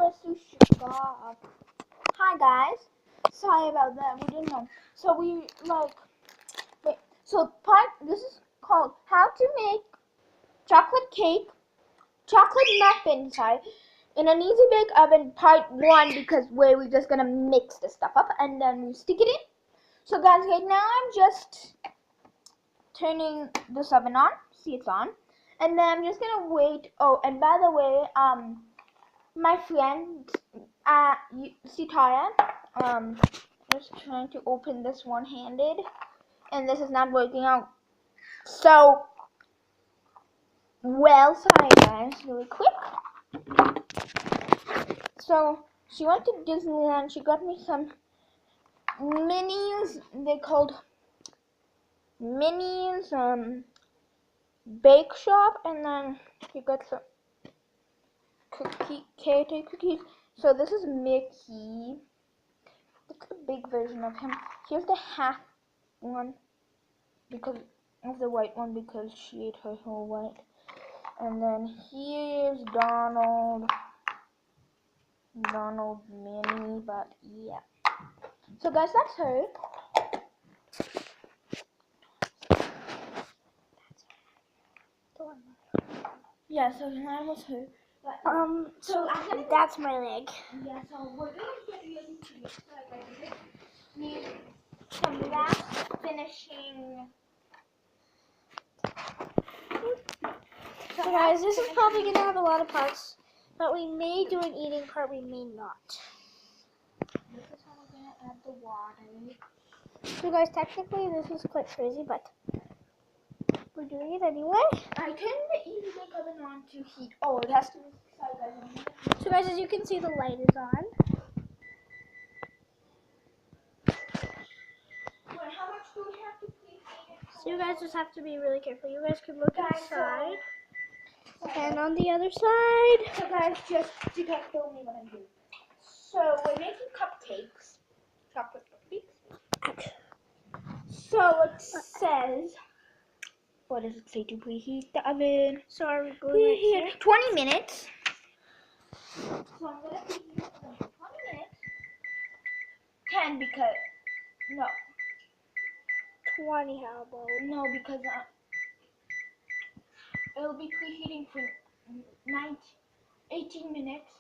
the sushi shop. Hi guys. Sorry about that. We didn't know. So we this is called how to make chocolate muffin, in an easy bake oven part 1, because we're just gonna mix the stuff up and then we stick it in. So guys, right now I'm just turning this oven on. See, it's on. And then I'm just gonna wait. Oh, and by the way, my friend, Tara, just trying to open this one-handed, and this is not working out. So, well, sorry guys, really quick. So, she went to Disneyland. She got me some minis. They're called minis, bake shop, and then she got some cookies. So this is Mickey. It's the big version of him. Here's the half one because of the white one, because she ate her whole white. And then here's Donald Mini, but yeah. So guys, that's her. Yeah, so that was her. But, so that's my leg. Yeah, so we're gonna get ready to mix. So I need some last finishing. So guys, this is probably gonna have a lot of parts, but we may do an eating part, we may not. This is how we're gonna add the water. So guys, technically this is quite crazy, but we're doing it anyway. I turned the easy bake oven on to heat. Oh, it has to be. Sorry guys. So guys, as you can see, the light is on. Wait, how much do we have to preheat it? So you guys just have to be really careful. You guys can look inside and on the other side. So guys, just you can film me what I'm doing. So we're making cupcakes, chocolate cupcakes. So it says, what does it say to preheat the oven? So are we going right here? 20 minutes. So I'm gonna preheat the oven for 20 minutes. 10 because no. 20, how about? No, because it'll be preheating for 18 minutes.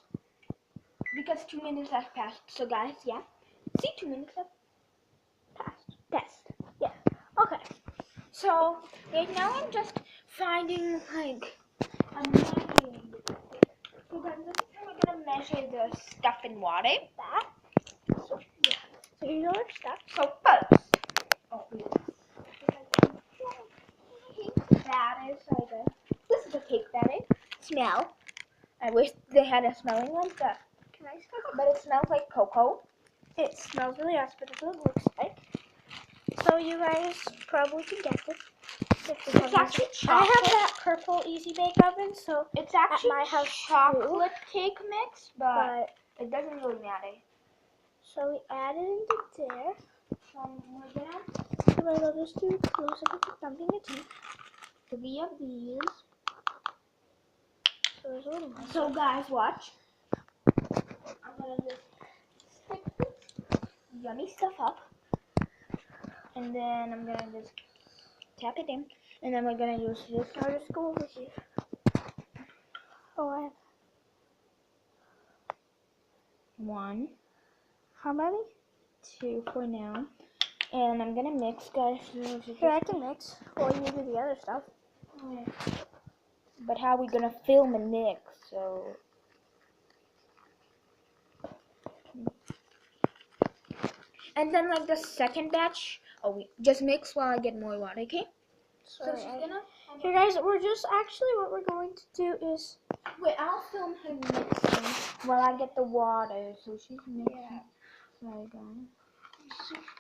Because 2 minutes have passed. So guys, yeah. See, 2 minutes have passed. Test. Yeah. Okay. So right now I'm just finding like a measuring. So guys, this is how we're gonna measure the stuff in water. That. So yeah. So you know our stuff. So first. Oh yeah. Cake batter. Sorry guys. This is a cake batter. Smell. I wish they had a smelling one, but it smells like cocoa. It smells really nice, but it doesn't look like. So you guys probably can get this. It's actually chocolate. I have that purple easy bake oven, so it's actually at my house chocolate cake mix, but it doesn't really matter. So we add it into there. We're gonna. So I'll just do close up with something to take. 3 of these. So there's a little more. So guys, watch. I'm gonna just stick this yummy stuff up, and then I'm gonna just tap it in, and then we're gonna use this. I'll just go over here. Oh, I have 1, how many? 2 for now, and I'm gonna mix, guys. Here, I can mix while you do the other stuff. But how are we gonna film and mix? So. And then like the second batch, we just mix while I get more water, okay? So she's gonna. Here guys, we're just actually what we're going to do is. Wait, I'll film her mixing while I get the water. So she's mixing. Yeah. Sorry guys.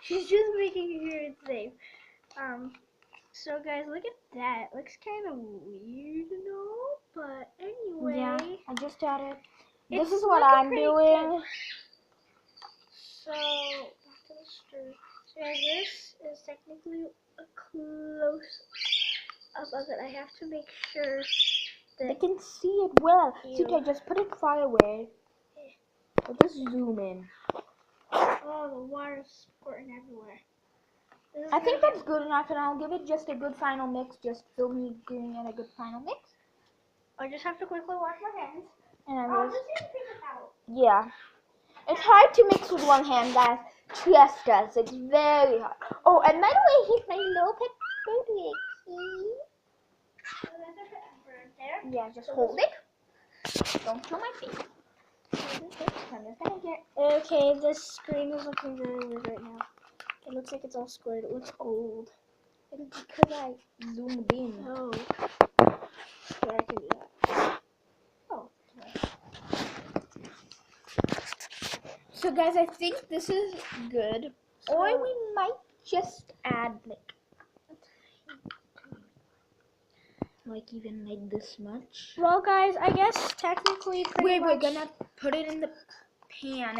She's just making sure it's safe. So guys, look at that. It looks kind of weird and all, but anyway. Yeah, I just added. This is what I'm doing. Good. So, back to the stir. So guys, this is technically a close up of it. I have to make sure that I can see it well. you... See, I just put it far away. Let's just zoom in. Oh, the water's squirting everywhere. I think that's good enough, and I'll give it just a good final mix. Just film me giving it a good final mix. I just have to quickly wash my hands. And I I'll will. just use a paper towel. Yeah. It's hard to mix with one hand, guys. Trust us. It's very hard. Oh, and by the way, here's my little pet baby. So that's a bit burnt there. Yeah, just hold it. Don't show my face. I'm just gonna get. Okay, this screen is looking very weird right now. It looks like it's all squared. It looks old. It's because I zoomed in. Oh. Yeah, I can do that. Oh. So, guys, I think this is good. Or we might just add like even like this much. Well, guys, I guess technically pretty much... We're gonna put it in the pan.